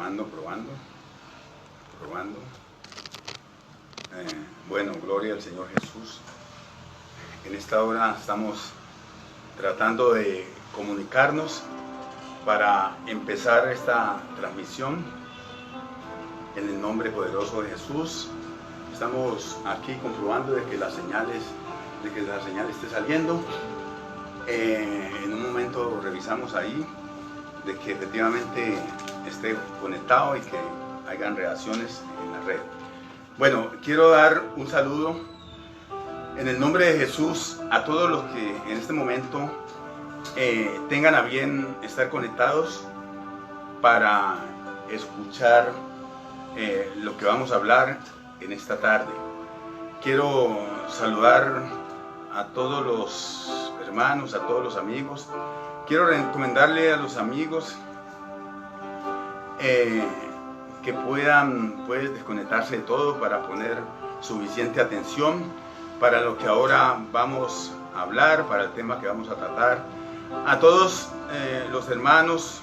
Probando. Bueno, gloria al Señor Jesús. En esta hora estamos tratando de comunicarnos para empezar esta transmisión en el nombre poderoso de Jesús. Estamos aquí comprobando de que la señal esté saliendo. En un momento revisamos ahí de que efectivamente esté conectado y que hayan reacciones en la red. Bueno, quiero dar un saludo en el nombre de Jesús a todos los que en este momento tengan a bien estar conectados para escuchar lo que vamos a hablar en esta tarde. Quiero saludar a todos los hermanos, a todos los amigos. Quiero recomendarle a los amigos que puedan desconectarse de todo para poner suficiente atención para lo que ahora vamos a hablar, para el tema que vamos a tratar. A todos los hermanos,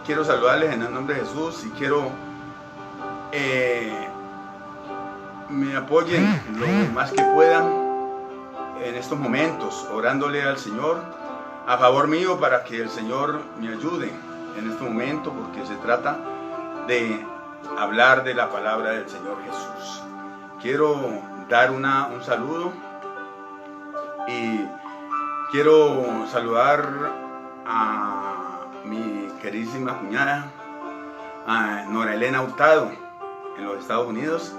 quiero saludarles en el nombre de Jesús y quiero me apoyen lo más que puedan en estos momentos, orándole al Señor a favor mío para que el Señor me ayude en este momento, porque se trata de hablar de la palabra del Señor Jesús. Quiero dar un saludo y quiero saludar a mi queridísima cuñada, a Nora Elena Hurtado, en los Estados Unidos,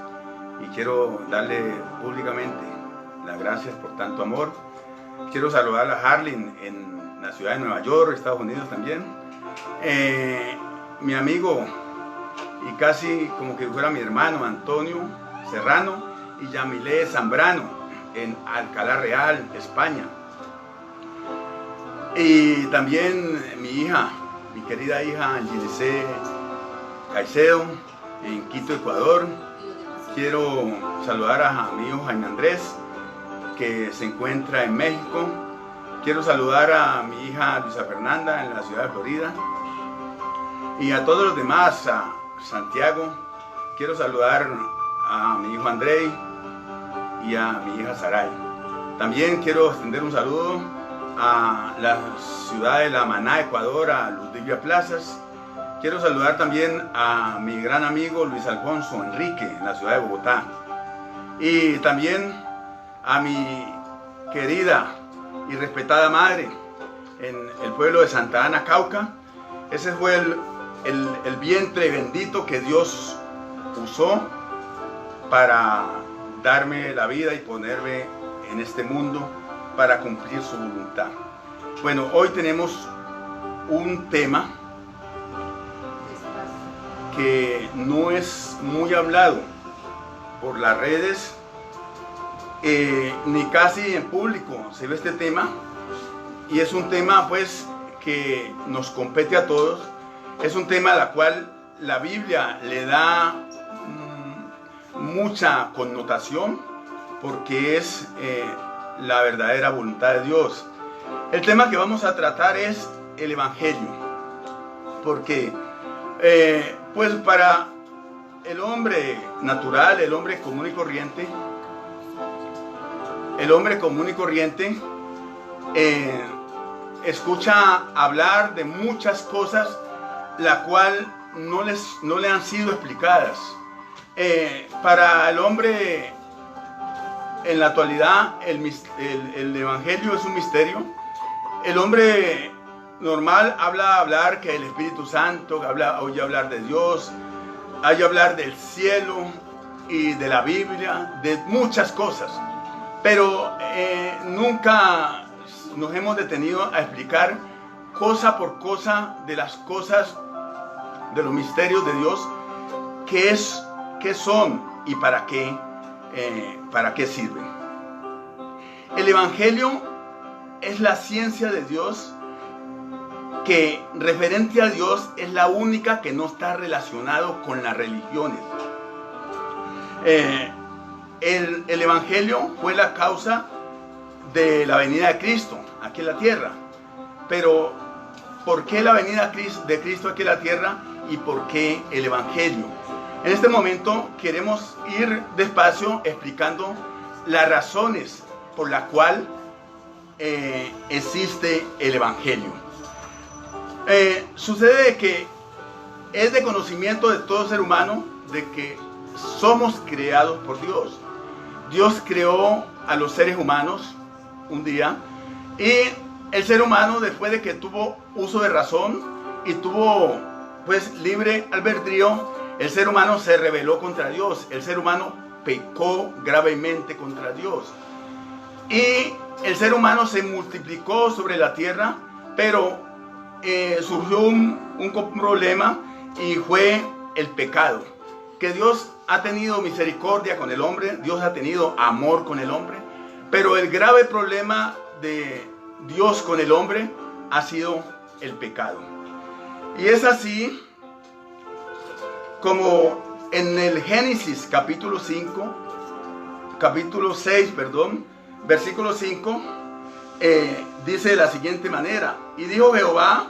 y quiero darle públicamente las gracias por tanto amor. Quiero saludar a Harlin en la ciudad de Nueva York, Estados Unidos también. Mi amigo, y casi como que fuera mi hermano, Antonio Serrano y Yamilé Zambrano en Alcalá Real, España. Y también mi querida hija Angelice Caicedo en Quito, Ecuador. Quiero saludar a mi hijo Jaime Andrés, que se encuentra en México. Quiero saludar a mi hija Luisa Fernanda en la ciudad de Florida. Y a todos los demás, a Santiago. Quiero saludar a mi hijo Andrei y a mi hija Saray. También quiero extender un saludo a la ciudad de La Maná, Ecuador, a Ludivia Plazas. Quiero saludar también a mi gran amigo Luis Alfonso Enrique en la ciudad de Bogotá. Y también a mi querida y respetada madre en el pueblo de Santa Ana, Cauca. Ese fue el vientre bendito que Dios usó para darme la vida y ponerme en este mundo para cumplir su voluntad. Bueno, hoy tenemos un tema que no es muy hablado por las redes, ni casi en público se ve este tema, y es un tema pues que nos compete a todos. Es un tema al cual la Biblia le da mucha connotación, porque es la verdadera voluntad de Dios. El tema que vamos a tratar es el Evangelio, porque pues para el hombre natural, el hombre común y corriente, escucha hablar de muchas cosas la cual no le han sido explicadas. Para el hombre en la actualidad el Evangelio es un misterio. El hombre normal hablar que el Espíritu Santo, oye hablar de Dios, oye hablar del cielo y de la Biblia, de muchas cosas, pero nunca nos hemos detenido a explicar cosa por cosa de las cosas, de los misterios de Dios, qué son y para qué sirven. El Evangelio es la ciencia de Dios, que referente a Dios es la única que no está relacionado con las religiones. El Evangelio fue la causa de la venida de Cristo aquí en la tierra, pero por qué la venida de Cristo aquí a la tierra y por qué el Evangelio. En este momento queremos ir despacio explicando las razones por las cuales existe el Evangelio. Sucede que es de conocimiento de todo ser humano de que somos creados por Dios. Dios creó a los seres humanos un día y el ser humano, después de que tuvo uso de razón y tuvo pues libre albedrío, el ser humano se rebeló contra Dios. El ser humano pecó gravemente contra Dios y el ser humano se multiplicó sobre la tierra, pero surgió un problema y fue el pecado. Que Dios ha tenido misericordia con el hombre, Dios ha tenido amor con el hombre, pero el grave problema de Dios con el hombre ha sido el pecado. Y es así como en el Génesis capítulo 6, versículo 5, dice de la siguiente manera: y dijo Jehová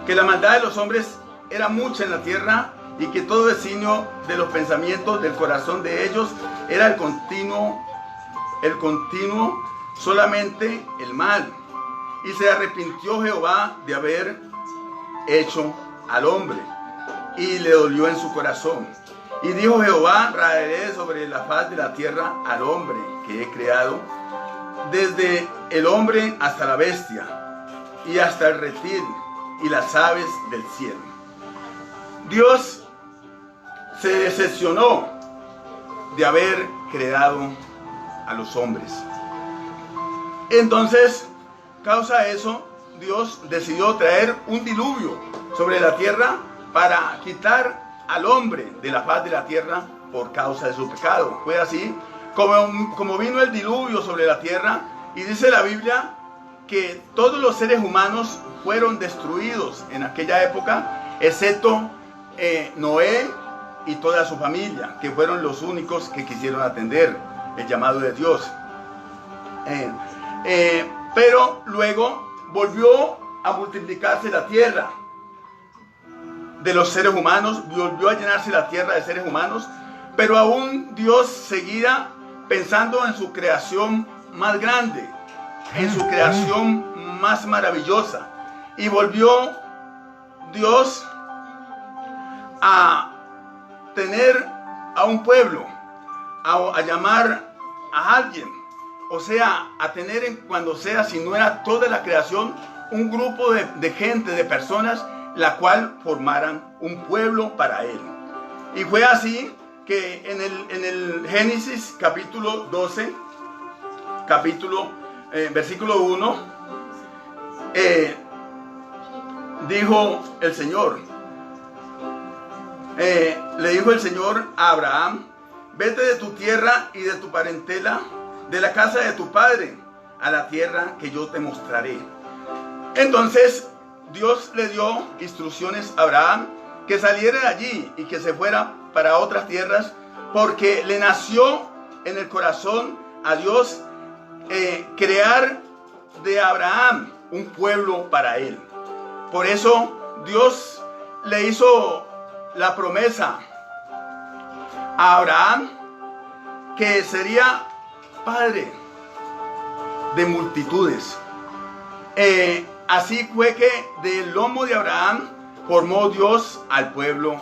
que la maldad de los hombres era mucha en la tierra, y que todo designio de los pensamientos del corazón de ellos era el continuo solamente el mal. Y se arrepintió Jehová de haber hecho al hombre, y le dolió en su corazón. Y dijo Jehová: raeré sobre la faz de la tierra al hombre que he creado, desde el hombre hasta la bestia, y hasta el reptil, y las aves del cielo. Dios se decepcionó de haber creado a los hombres. Entonces, causa eso, Dios decidió traer un diluvio sobre la tierra para quitar al hombre de la faz de la tierra por causa de su pecado. Fue así como vino el diluvio sobre la tierra, y dice la Biblia que todos los seres humanos fueron destruidos en aquella época, excepto Noé y toda su familia, que fueron los únicos que quisieron atender el llamado de Dios. Pero luego volvió a multiplicarse la tierra de los seres humanos, volvió a llenarse la tierra de seres humanos, pero aún Dios seguía pensando en su creación más grande, en su creación más maravillosa, y volvió Dios a tener a un pueblo, a llamar a alguien, o sea, a tener cuando sea, si no era toda la creación, un grupo de gente, de personas, la cual formaran un pueblo para él. Y fue así que en el Génesis capítulo 12, versículo 1, dijo el Señor, le dijo el Señor a Abraham: vete de tu tierra y de tu parentela, de la casa de tu padre, a la tierra que yo te mostraré. Entonces Dios le dio instrucciones a Abraham que saliera de allí y que se fuera para otras tierras, porque le nació en el corazón a Dios crear de Abraham un pueblo para él. Por eso Dios le hizo la promesa a Abraham que sería padre de multitudes. Así fue que del lomo de Abraham formó Dios al pueblo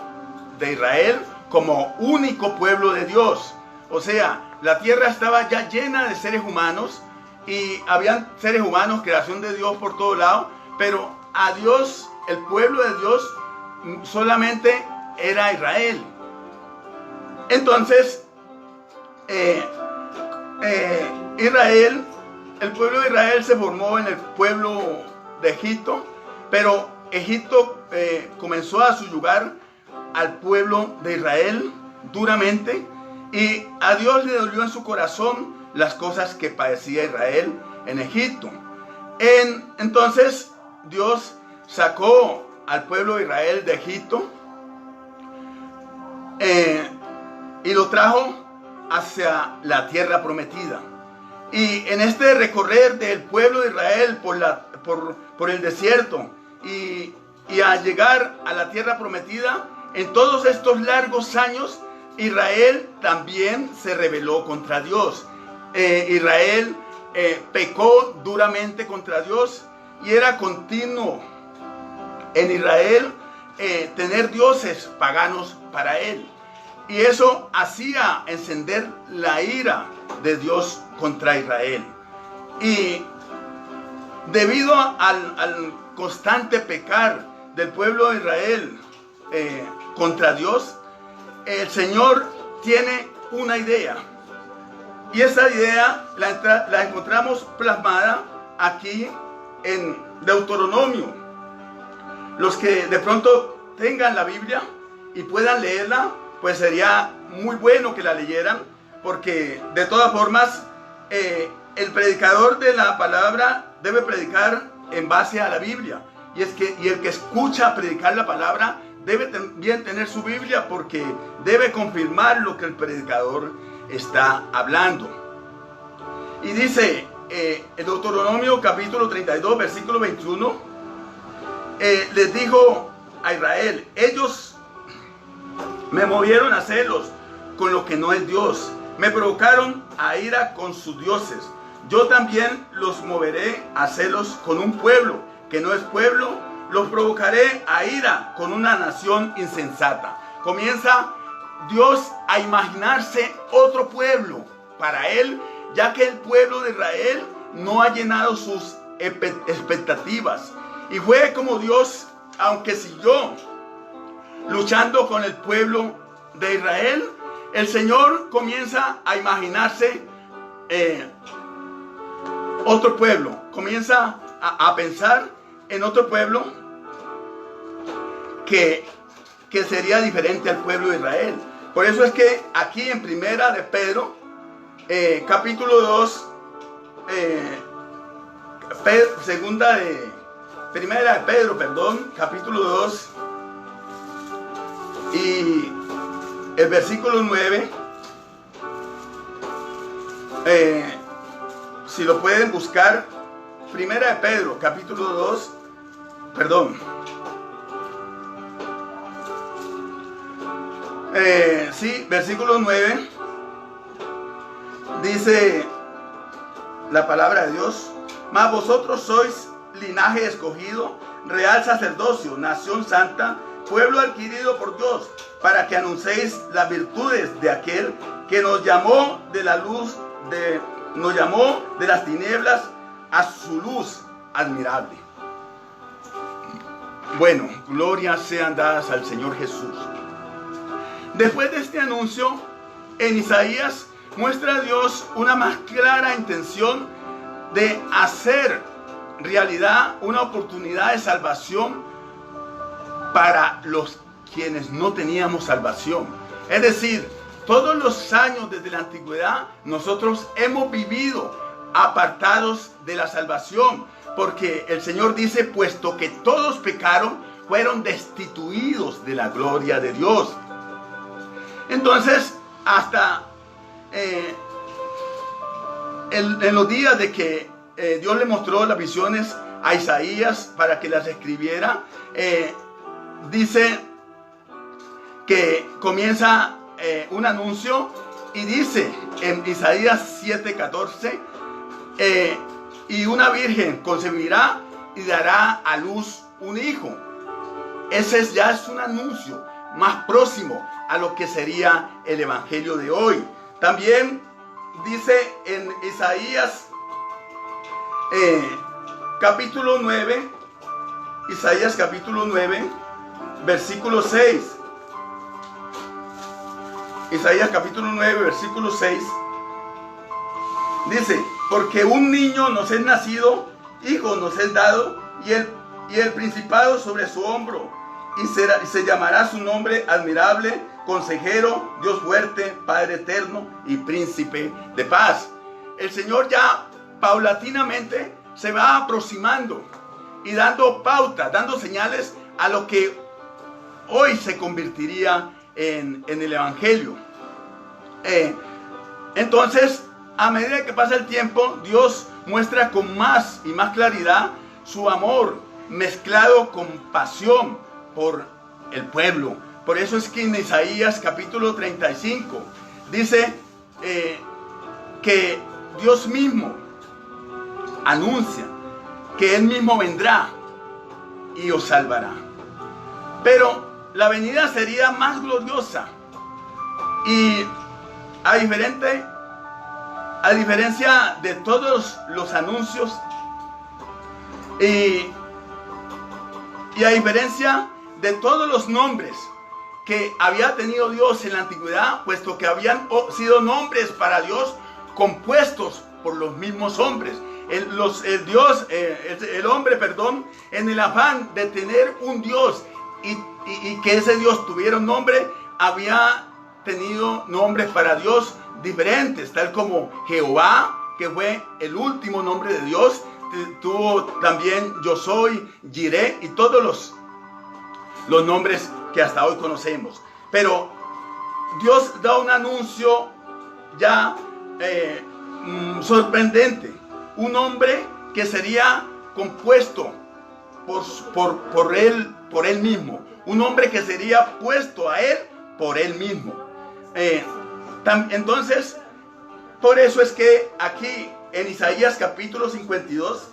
de Israel como único pueblo de Dios. O sea, la tierra estaba ya llena de seres humanos y habían seres humanos, creación de Dios por todo lado, pero a Dios, el pueblo de Dios, solamente era Israel. Entonces, Israel, el pueblo de Israel se formó en el pueblo de Egipto, pero Egipto comenzó a subyugar al pueblo de Israel duramente, y a Dios le dolió en su corazón las cosas que padecía Israel en Egipto. Entonces Dios sacó al pueblo de Israel de Egipto y lo trajo hacia la tierra prometida. Y en este recorrer del pueblo de Israel por el desierto y a llegar a la tierra prometida, en todos estos largos años, Israel también se rebeló contra Dios. Israel pecó duramente contra Dios y era continuo en Israel tener dioses paganos para él. Y eso hacía encender la ira de Dios contra Israel. Y debido al constante pecar del pueblo de Israel contra Dios, el Señor tiene una idea. Y esa idea la encontramos plasmada aquí en Deuteronomio. Los que de pronto tengan la Biblia y puedan leerla, pues sería muy bueno que la leyeran, porque de todas formas el predicador de la palabra debe predicar en base a la Biblia. Y el que escucha predicar la palabra debe también tener su Biblia, porque debe confirmar lo que el predicador está hablando. Y dice en Deuteronomio capítulo 32 versículo 21, les dijo a Israel: ellos me movieron a celos con lo que no es Dios, me provocaron a ira con sus dioses. Yo también los moveré a celos con un pueblo que no es pueblo, los provocaré a ira con una nación insensata. Comienza Dios a imaginarse otro pueblo para él, ya que el pueblo de Israel no ha llenado sus expectativas. Y fue como Dios, aunque siguió luchando con el pueblo de Israel, el Señor comienza a imaginarse otro pueblo. Comienza a pensar en otro pueblo que sería diferente al pueblo de Israel. Por eso es que aquí en Primera de Pedro, capítulo 2, Primera de Pedro, capítulo 2 y el versículo 9, si lo pueden buscar, Primera de Pedro, capítulo 2, versículo 9, dice la palabra de Dios: mas vosotros sois linaje escogido, real sacerdocio, nación santa, pueblo adquirido por Dios, para que anunciéis las virtudes de aquel que nos llamó de la luz, nos llamó de las tinieblas a su luz admirable. Bueno, glorias sean dadas al Señor Jesús. Después de este anuncio, en Isaías muestra a Dios una más clara intención de hacer realidad una oportunidad de salvación para los quienes no teníamos salvación. Es decir, todos los años desde la antigüedad nosotros hemos vivido apartados de la salvación, porque el Señor dice: puesto que todos pecaron, fueron destituidos de la gloria de Dios. Entonces, hasta en los días de que Dios le mostró las visiones a Isaías para que las escribiera, dice que comienza un anuncio y dice en Isaías 7:14, y una virgen concebirá y dará a luz un hijo. Ese ya es un anuncio más próximo a lo que sería el evangelio de hoy. También dice en Isaías capítulo 9, Isaías capítulo 9, versículo 6. Isaías capítulo 9, versículo 6. Dice: porque un niño nos es nacido, hijo nos es dado, y el principado sobre su hombro, y se llamará su nombre admirable, consejero, Dios fuerte, Padre eterno y príncipe de paz. El Señor ya paulatinamente se va aproximando y dando pauta, dando señales a lo que hoy se convertiría en el evangelio. Entonces, a medida que pasa el tiempo, Dios muestra con más y más claridad su amor mezclado con pasión por el pueblo. Por eso es que en Isaías capítulo 35 dice que Dios mismo anuncia que Él mismo vendrá y os salvará. Pero la venida sería más gloriosa. Y a diferencia de todos los anuncios y a diferencia de todos los nombres que había tenido Dios en la antigüedad, puesto que habían sido nombres para Dios compuestos por los mismos hombres. El hombre, en el afán de tener un Dios y que ese Dios tuviera un nombre, había tenido nombres para Dios diferentes, tal como Jehová, que fue el último nombre de Dios. Tuvo también Yo Soy, Jireh y todos los nombres que hasta hoy conocemos. Pero Dios da un anuncio ya sorprendente. Un nombre que sería compuesto por él mismo. Un nombre que sería puesto a Él por Él mismo. Entonces, por eso es que aquí en Isaías capítulo 52,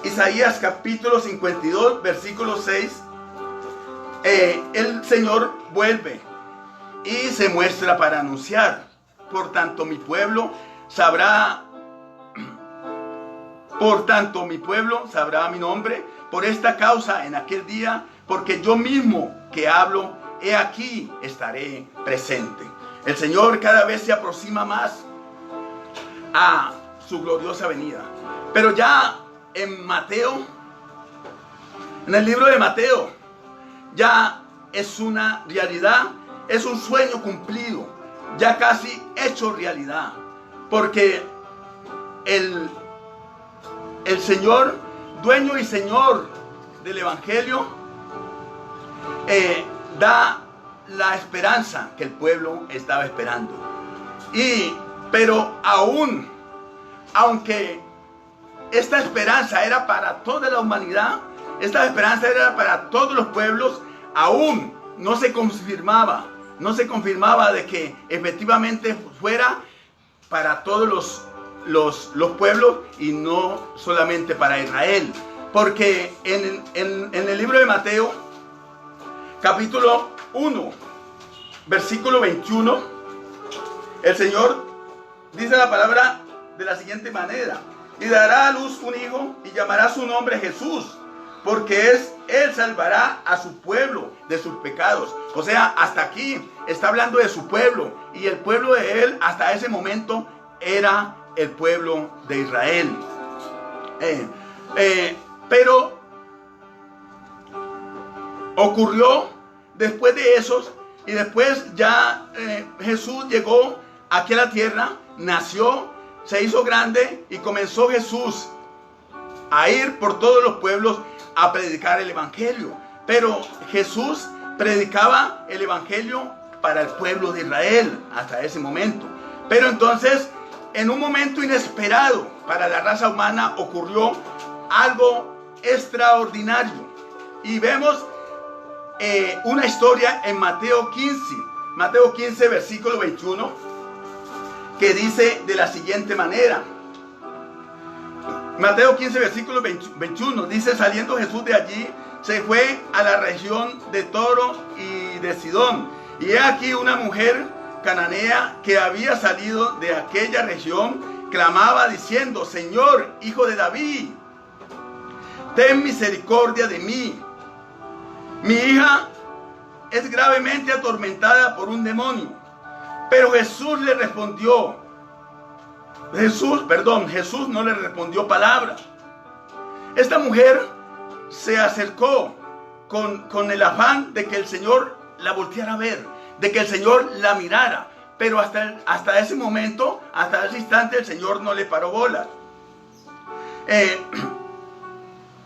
Isaías capítulo 52, versículo 6, el Señor vuelve y se muestra para anunciar. Por tanto, mi pueblo sabrá mi nombre. Por esta causa, en aquel día, porque yo mismo que hablo, he aquí estaré presente. El Señor cada vez se aproxima más a su gloriosa venida. Pero ya en Mateo, en el libro de Mateo, ya es una realidad, es un sueño cumplido, ya casi hecho realidad. Porque el Señor, dueño y Señor del Evangelio, da la esperanza que el pueblo estaba esperando. Pero aunque esta esperanza era para toda la humanidad, esta esperanza era para todos los pueblos, aún no se confirmaba de que efectivamente fuera para todos los pueblos y no solamente para Israel. Porque en el libro de Mateo, capítulo 1, versículo 21, el Señor dice la palabra de la siguiente manera: y dará a luz un hijo y llamará su nombre Jesús, porque Él salvará a su pueblo de sus pecados. O sea, hasta aquí está hablando de su pueblo, y el pueblo de Él hasta ese momento era el pueblo de Israel. Pero ocurrió después de esos, y después ya Jesús llegó aquí a la tierra, nació, se hizo grande, y comenzó Jesús a ir por todos los pueblos a predicar el Evangelio. Pero Jesús predicaba el Evangelio para el pueblo de Israel hasta ese momento. Pero entonces, en un momento inesperado para la raza humana, ocurrió algo extraordinario. Y vemos una historia en Mateo 15, versículo 21, que dice de la siguiente manera. Mateo 15, versículo 21, dice: saliendo Jesús de allí, se fue a la región de Tiro y de Sidón. Y he aquí una mujer cananea que había salido de aquella región, clamaba diciendo: Señor, hijo de David, ten misericordia de mí. Mi hija es gravemente atormentada por un demonio. Pero Jesús le respondió, Jesús no le respondió palabra. Esta mujer se acercó con el afán de que el Señor la volteara a ver, de que el Señor la mirara. Pero hasta ese momento, hasta ese instante, el Señor no le paró bola.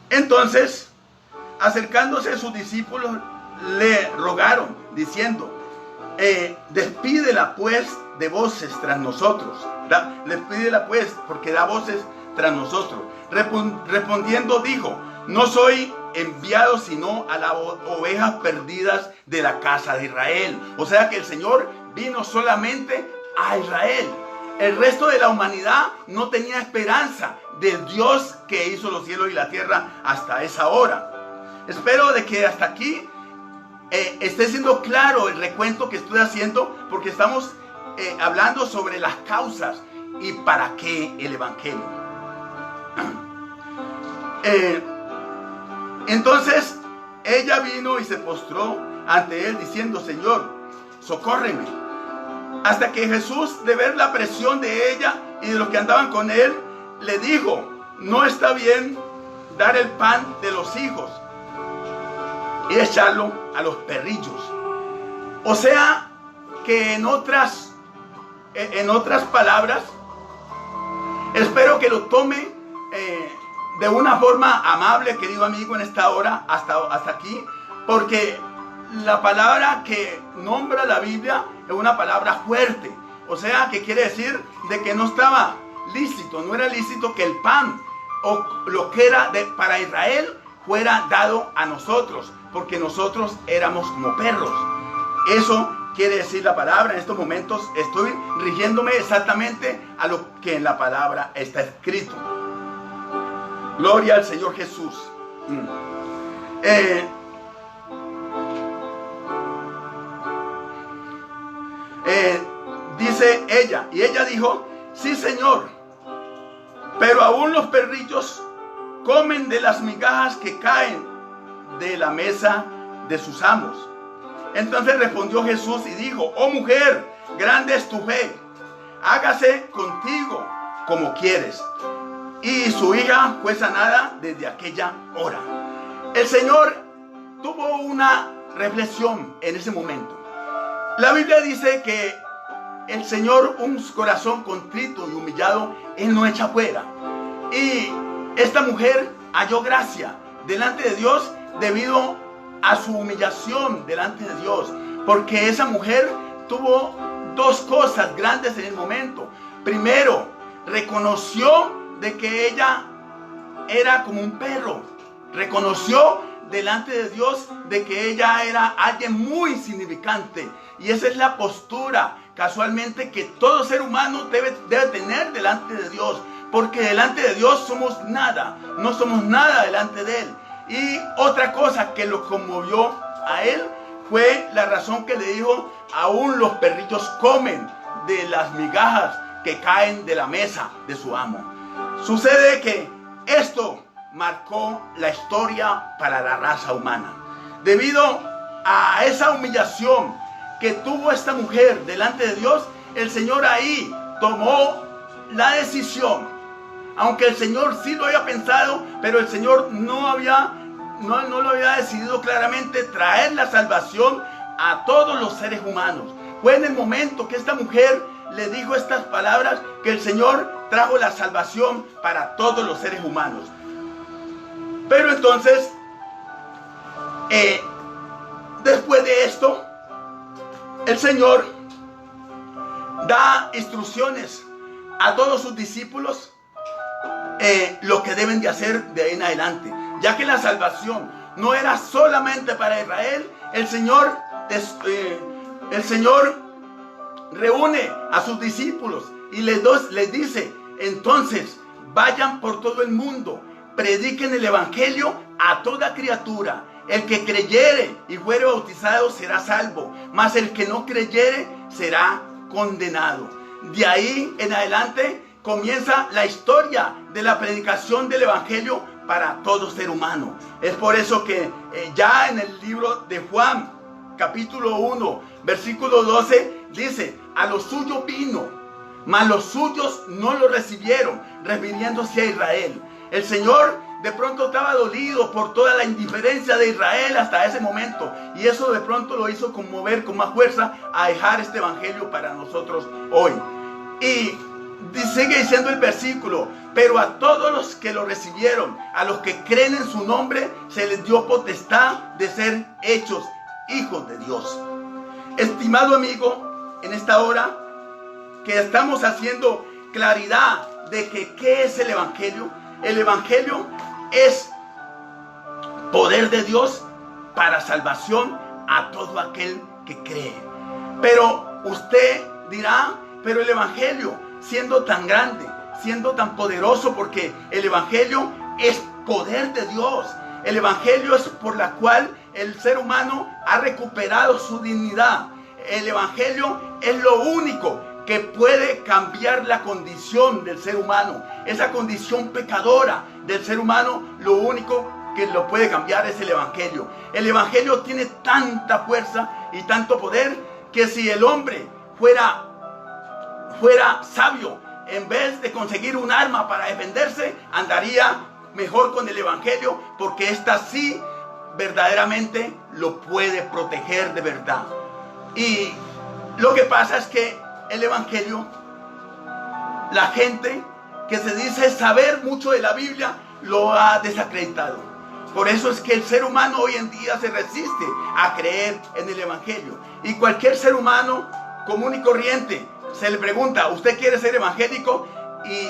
Entonces, acercándose a sus discípulos, le rogaron, diciendo: despídela pues de voces tras nosotros. Despídela pues, porque da voces tras nosotros. Respondiendo dijo: no soy enviado sino a las ovejas perdidas de la casa de Israel. O sea que el Señor vino solamente a Israel. El resto de la humanidad no tenía esperanza del Dios que hizo los cielos y la tierra hasta esa hora. Espero de que hasta aquí esté siendo claro el recuento que estoy haciendo, porque estamos hablando sobre las causas y para qué el Evangelio. Entonces ella vino y se postró ante él diciendo: Señor, socórreme. Hasta que Jesús, de ver la presión de ella y de los que andaban con él, le dijo: no está bien dar el pan de los hijos y echarlo a los perrillos. O sea que en otras palabras, espero que lo tome de una forma amable, querido amigo, en esta hora, hasta aquí, porque la palabra que nombra la Biblia es una palabra fuerte. O sea, que quiere decir de que no estaba lícito, no era lícito que el pan o lo que era para Israel fuera dado a nosotros, porque nosotros éramos como perros. Eso quiere decir la palabra. En estos momentos estoy rigiéndome exactamente a lo que en la palabra está escrito. Gloria al Señor Jesús. Dice ella, y ella dijo: sí, Señor, pero aún los perrillos comen de las migajas que caen de la mesa de sus amos. Entonces respondió Jesús y dijo: oh mujer, grande es tu fe, hágase contigo como quieres. Y su hija fue sanada desde aquella hora. El Señor tuvo una reflexión en ese momento. La Biblia dice que el Señor, un corazón contrito y humillado, Él no echa fuera. Y esta mujer halló gracia delante de Dios debido a su humillación delante de Dios. Porque esa mujer tuvo dos cosas grandes en el momento. Primero, reconoció de que ella era como un perro. Reconoció delante de Dios de que ella era alguien muy insignificante. Y esa es la postura casualmente que todo ser humano debe tener delante de Dios. Porque delante de Dios somos nada. No somos nada delante de Él. Y otra cosa que lo conmovió a él fue la razón que le dijo: aún los perrillos comen de las migajas que caen de la mesa de su amo. Sucede que esto marcó la historia para la raza humana. Debido a esa humillación que tuvo esta mujer delante de Dios, el Señor ahí tomó la decisión. Aunque el Señor sí lo había pensado, pero el Señor no lo había decidido claramente traer la salvación a todos los seres humanos. Fue en el momento que esta mujer le dijo estas palabras que el Señor trajo la salvación para todos los seres humanos. Pero entonces, después de esto, el Señor da instrucciones a todos sus discípulos lo que deben de hacer de ahí en adelante, ya que la salvación no era solamente para Israel. El Señor reúne a sus discípulos y les dice: entonces vayan por todo el mundo, prediquen el evangelio a toda criatura. El que creyere y fuere bautizado será salvo, mas el que no creyere será condenado. De ahí en adelante comienza la historia de la predicación del evangelio para todo ser humano. Es por eso que ya en el libro de Juan, capítulo 1, versículo 12, dice: a los suyos vino, mas los suyos no lo recibieron, refiriéndose a Israel. El Señor de pronto estaba dolido por toda la indiferencia de Israel hasta ese momento, y eso de pronto lo hizo conmover con más fuerza a dejar este evangelio para nosotros hoy. Y sigue diciendo el versículo: pero a todos los que lo recibieron, a los que creen en su nombre, se les dio potestad de ser hechos hijos de Dios. Estimado amigo, en esta hora que estamos haciendo claridad de que ¿qué es el Evangelio? El Evangelio es poder de Dios para salvación a todo aquel que cree. Pero usted dirá, pero el Evangelio, siendo tan grande, siendo tan poderoso, porque el Evangelio es poder de Dios. El Evangelio es por la cual el ser humano ha recuperado su dignidad. El Evangelio es lo único que puede cambiar la condición del ser humano. Esa condición pecadora del ser humano, lo único que lo puede cambiar es el Evangelio. El Evangelio tiene tanta fuerza y tanto poder que si el hombre fuera sabio, en vez de conseguir un arma para defenderse, andaría mejor con el Evangelio, porque ésta sí verdaderamente lo puede proteger de verdad. Y lo que pasa es que el Evangelio, la gente que se dice saber mucho de la Biblia, lo ha desacreditado. Por eso es que el ser humano hoy en día se resiste a creer en el Evangelio. Y cualquier ser humano común y corriente se le pregunta, ¿usted quiere ser evangélico? Y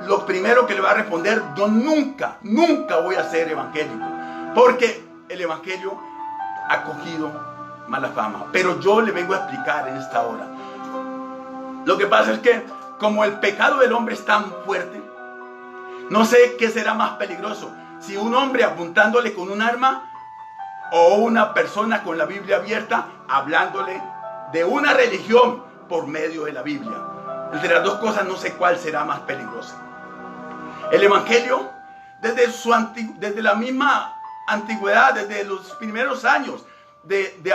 lo primero que le va a responder, yo nunca voy a ser evangélico, porque el Evangelio ha cogido mala fama. Pero yo le vengo a explicar en esta hora. Lo que pasa es que como el pecado del hombre es tan fuerte, no sé qué será más peligroso, si un hombre apuntándole con un arma o una persona con la Biblia abierta hablándole de una religión por medio de la Biblia. Entre las dos cosas no sé cuál será más peligrosa. El Evangelio, desde la misma antigüedad, desde los primeros años de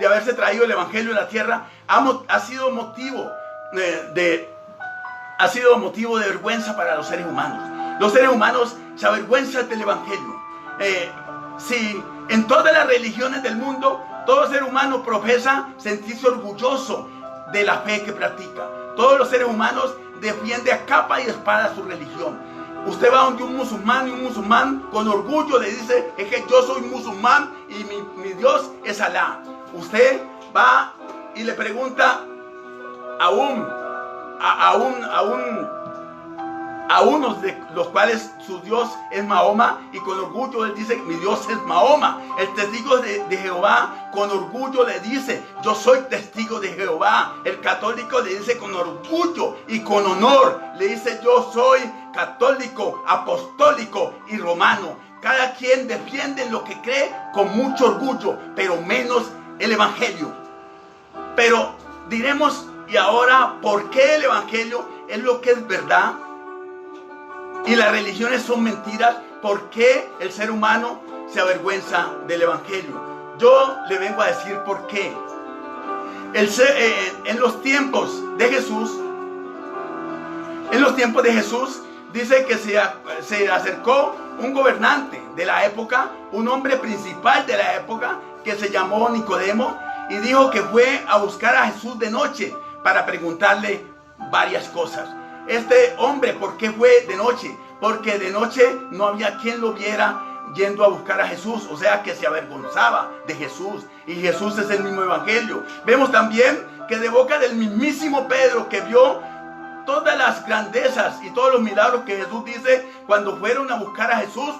haberse traído el Evangelio a la tierra, ha sido motivo de vergüenza para los seres humanos. Los seres humanos se avergüenzan del Evangelio. Si en todas las religiones del mundo todo ser humano profesa sentirse orgulloso de la fe que practica, todos los seres humanos defienden a capa y espada su religión. Usted va donde un musulmán y un musulmán con orgullo le dice, es que yo soy musulmán y mi Dios es Alá. Usted va y le pregunta a unos de los cuales su Dios es Mahoma, y con orgullo él dice, mi Dios es Mahoma. El testigo de Jehová con orgullo le dice, yo soy testigo de Jehová. El católico le dice con orgullo y con honor, le dice, yo soy católico, apostólico y romano. Cada quien defiende lo que cree con mucho orgullo, pero menos el Evangelio. Pero diremos, y ahora, ¿por qué el Evangelio es lo que es verdad y las religiones son mentiras? ¿Por qué el ser humano se avergüenza del Evangelio? Yo le vengo a decir por qué. En los tiempos de Jesús, dice que se acercó un gobernante de la época, un hombre principal de la época, que se llamó Nicodemo, y dijo que fue a buscar a Jesús de noche para preguntarle varias cosas. Este hombre, ¿por qué fue de noche? Porque de noche no había quien lo viera yendo a buscar a Jesús, o sea que se avergonzaba de Jesús, y Jesús es el mismo Evangelio. Vemos también que de boca del mismísimo Pedro, que vio todas las grandezas y todos los milagros que Jesús dice, cuando fueron a buscar a Jesús,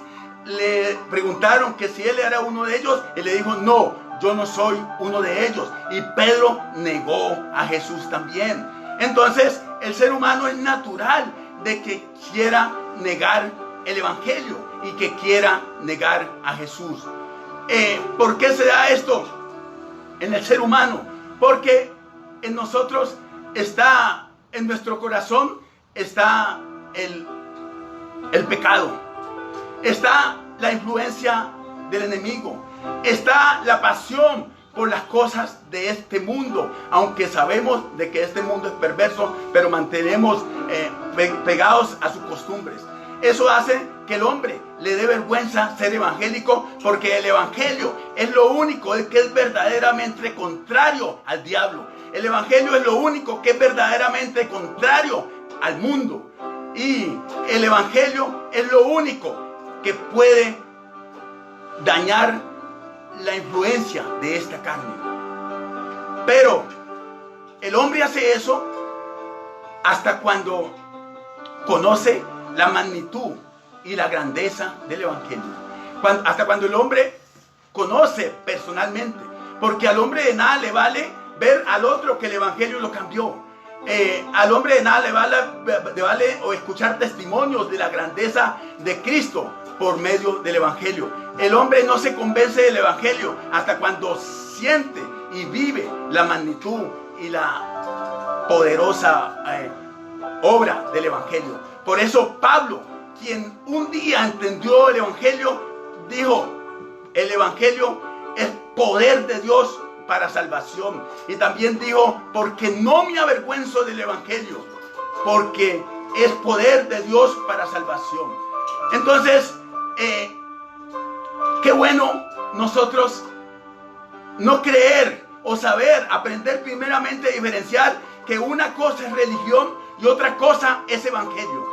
le preguntaron que si él era uno de ellos, y le dijo, no, yo no soy uno de ellos. Y Pedro negó a Jesús también. Entonces, el ser humano es natural de que quiera negar el Evangelio y que quiera negar a Jesús. ¿Por qué se da esto en el ser humano? Porque en nosotros está, en nuestro corazón está el pecado, está la influencia del enemigo, está la pasión por las cosas de este mundo, aunque sabemos de que este mundo es perverso, pero mantenemos pegados a sus costumbres. Eso hace que el hombre le dé vergüenza ser evangélico, porque el evangelio es lo único que es verdaderamente contrario al diablo. El evangelio es lo único que es verdaderamente contrario al mundo. Y el evangelio es lo único que puede dañar la influencia de esta carne. Pero el hombre hace eso hasta cuando conoce la magnitud y la grandeza del Evangelio. Hasta cuando el hombre conoce personalmente, porque al hombre de nada le vale ver al otro que el Evangelio lo cambió. Al hombre de nada le vale o escuchar testimonios de la grandeza de Cristo por medio del Evangelio. El hombre no se convence del Evangelio hasta cuando siente y vive la magnitud y la poderosa obra del Evangelio. Por eso Pablo, quien un día entendió el Evangelio, dijo: el Evangelio es poder de Dios para salvación. Y también dijo: porque no me avergüenzo del Evangelio, porque es poder de Dios para salvación. Entonces, qué bueno nosotros no creer o saber, aprender primeramente a diferenciar que una cosa es religión y otra cosa es evangelio.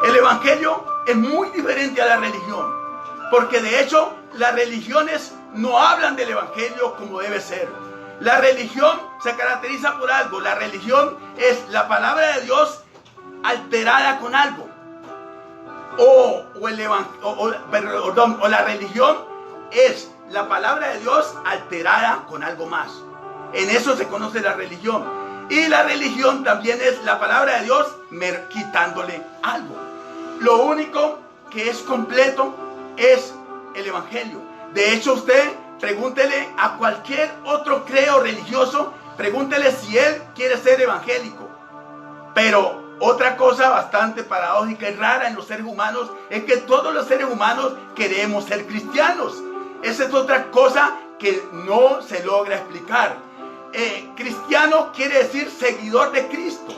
El evangelio es muy diferente a la religión, porque de hecho las religiones no hablan del evangelio como debe ser. La religión se caracteriza por algo. La religión es la palabra de Dios alterada con algo. O la religión es la palabra de Dios alterada con algo más. En eso se conoce la religión. Y la religión también es la palabra de Dios quitándole algo. Lo único que es completo es el evangelio. De hecho, usted pregúntele a cualquier otro creo religioso, pregúntele si él quiere ser evangélico. Pero otra cosa bastante paradójica y rara en los seres humanos es que todos los seres humanos queremos ser cristianos. Esa es otra cosa que no se logra explicar. Cristiano quiere decir seguidor de Cristo.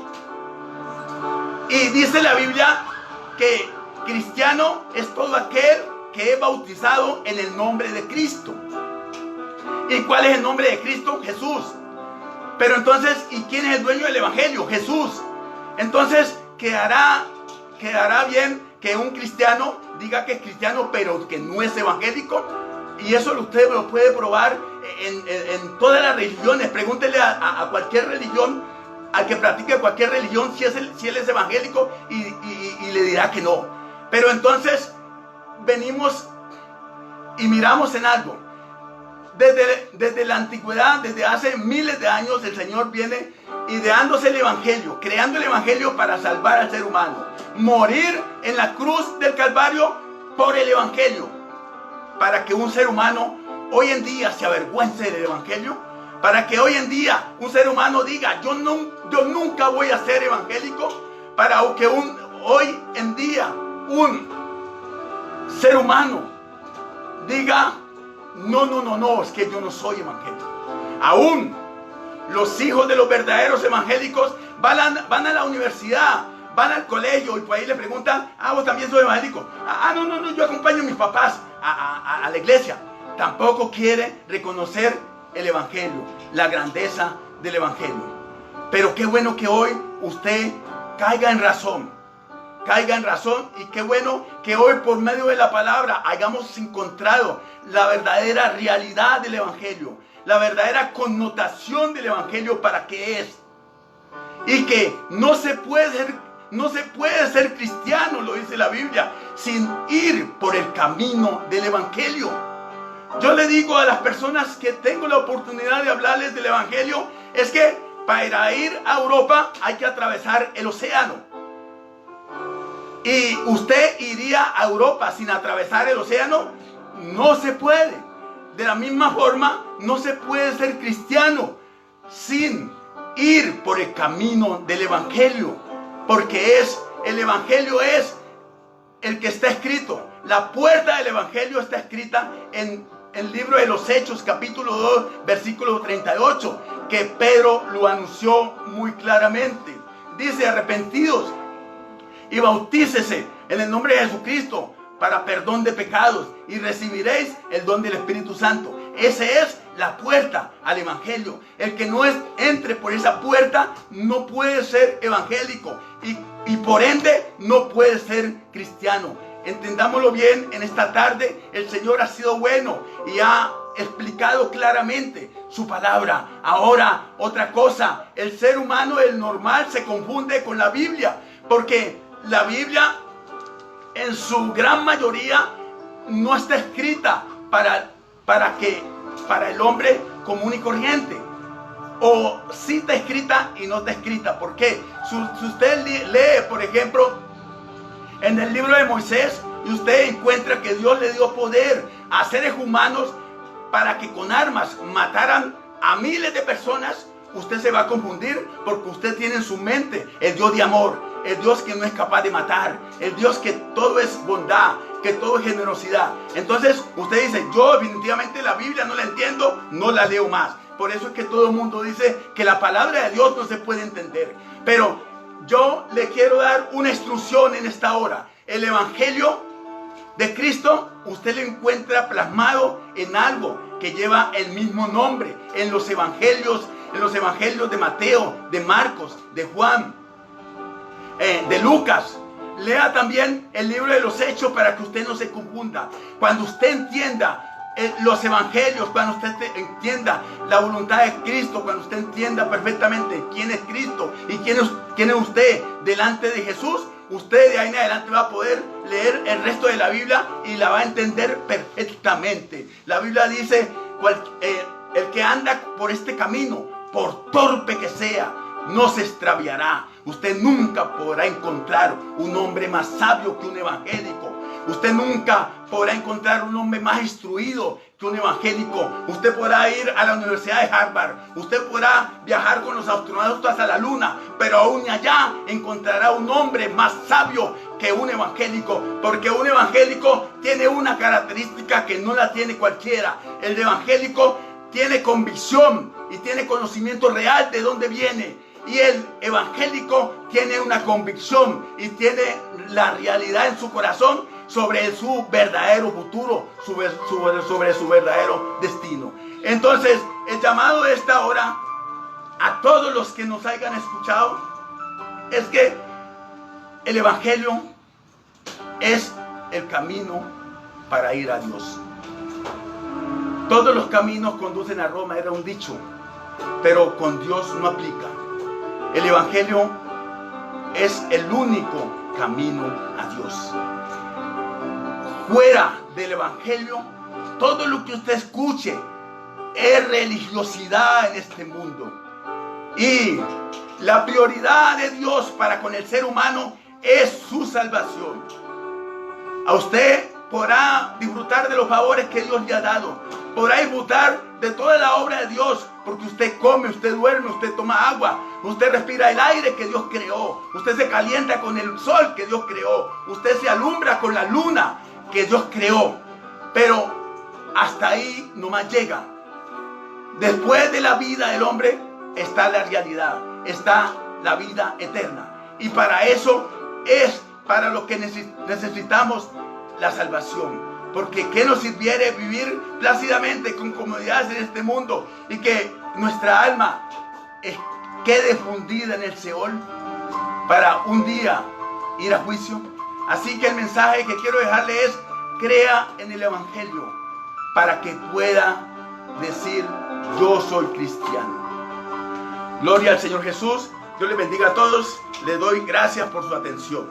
Y dice la Biblia que cristiano es todo aquel que es bautizado en el nombre de Cristo. ¿Y cuál es el nombre de Cristo? Jesús. Pero entonces, ¿y quién es el dueño del evangelio? Jesús. Entonces, quedará bien que un cristiano diga que es cristiano, pero que no es evangélico. Y eso usted lo puede probar en todas las religiones. Pregúntele a cualquier religión, al que practique cualquier religión, si él es evangélico, y le dirá que no. Pero entonces venimos y miramos en algo. Desde la antigüedad, desde hace miles de años, el Señor viene ideándose el evangelio, creando el evangelio para salvar al ser humano. Morir en la cruz del Calvario por el evangelio, para que un ser humano hoy en día se avergüence del evangelio, para que hoy en día un ser humano diga: yo nunca voy a ser evangélico, para que hoy en día un ser humano diga: no, es que yo no soy evangélico. Aún los hijos de los verdaderos evangélicos van a la universidad, van al colegio, y por ahí le preguntan: ¿vos también sos evangélico? No, yo acompaño a mis papás a la iglesia. Tampoco quiere reconocer el evangelio, la grandeza del evangelio. Pero qué bueno que hoy usted caiga en razón, y qué bueno que hoy por medio de la palabra hayamos encontrado la verdadera realidad del evangelio, la verdadera connotación del evangelio para qué es, y que no se puede ser cristiano, lo dice la Biblia, sin ir por el camino del evangelio. Yo le digo a las personas que tengo la oportunidad de hablarles del evangelio, es que para ir a Europa hay que atravesar el océano. ¿Y usted iría a Europa sin atravesar el océano? No se puede. De la misma forma, no se puede ser cristiano sin ir por el camino del evangelio, porque el evangelio es el que está escrito. La puerta del evangelio está escrita en el libro de los Hechos, capítulo 2, versículo 38, que Pedro lo anunció muy claramente. Dice: arrepentidos y bautícese en el nombre de Jesucristo para perdón de pecados, y recibiréis el don del Espíritu Santo. Esa es la puerta al evangelio. El que no entre por esa puerta no puede ser evangélico, y por ende no puede ser cristiano. Entendámoslo bien en esta tarde. El Señor ha sido bueno y ha explicado claramente su palabra. Ahora, otra cosa: el ser humano, el normal, se confunde con la Biblia, Porque la Biblia en su gran mayoría no está escrita para el hombre común y corriente. O sí está escrita y no está escrita. ¿Por qué? Si usted lee, por ejemplo, en el libro de Moisés, y usted encuentra que Dios le dio poder a seres humanos para que con armas mataran a miles de personas, usted se va a confundir, porque usted tiene en su mente el Dios de amor, el Dios que no es capaz de matar, el Dios que todo es bondad, que todo es generosidad. Entonces usted dice: yo definitivamente la Biblia no la entiendo, no la leo más. Por eso es que todo el mundo dice que la palabra de Dios no se puede entender. Pero yo le quiero dar una instrucción en esta hora. El Evangelio de Cristo usted lo encuentra plasmado en algo que lleva el mismo nombre en los evangelios de Mateo, de Marcos, de Juan, de Lucas. Lea también el libro de los Hechos para que usted no se confunda. Cuando usted entienda los evangelios, cuando usted entienda la voluntad de Cristo, cuando usted entienda perfectamente quién es Cristo y quién es usted delante de Jesús, usted de ahí en adelante va a poder leer el resto de la Biblia y la va a entender perfectamente. La Biblia dice: el que anda por este camino, por torpe que sea, no se extraviará. Usted nunca podrá encontrar un hombre más sabio que un evangélico. Usted nunca podrá encontrar un hombre más instruido que un evangélico. Usted podrá ir a la Universidad de Harvard. Usted podrá viajar con los astronautas a la luna. Pero aún allá encontrará un hombre más sabio que un evangélico. Porque un evangélico tiene una característica que no la tiene cualquiera. El evangélico tiene convicción y tiene conocimiento real de dónde viene. Y el evangélico tiene una convicción y tiene la realidad en su corazón sobre su verdadero futuro, sobre su verdadero destino. Entonces, el llamado de esta hora a todos los que nos hayan escuchado es que el evangelio es el camino para ir a Dios. Todos los caminos conducen a Roma, era un dicho, pero con Dios no aplica. El evangelio es el único camino a Dios. Fuera del evangelio, todo lo que usted escuche es religiosidad en este mundo. Y la prioridad de Dios para con el ser humano es su salvación. A usted podrá disfrutar de los favores que Dios le ha dado. Podrá disfrutar de toda la obra de Dios, porque usted come, usted duerme, usted toma agua, usted respira el aire que Dios creó, usted se calienta con el sol que Dios creó, usted se alumbra con la luna que Dios creó. Pero hasta ahí nomás llega. Después de la vida del hombre está la realidad, está la vida eterna. Y para eso es para lo que necesitamos la salvación. Porque ¿qué nos sirviere vivir plácidamente con comodidades en este mundo y que nuestra alma quede fundida en el Seol para un día ir a juicio? Así que el mensaje que quiero dejarle es: crea en el evangelio para que pueda decir: yo soy cristiano. Gloria al Señor Jesús. Dios les bendiga a todos. Les doy gracias por su atención.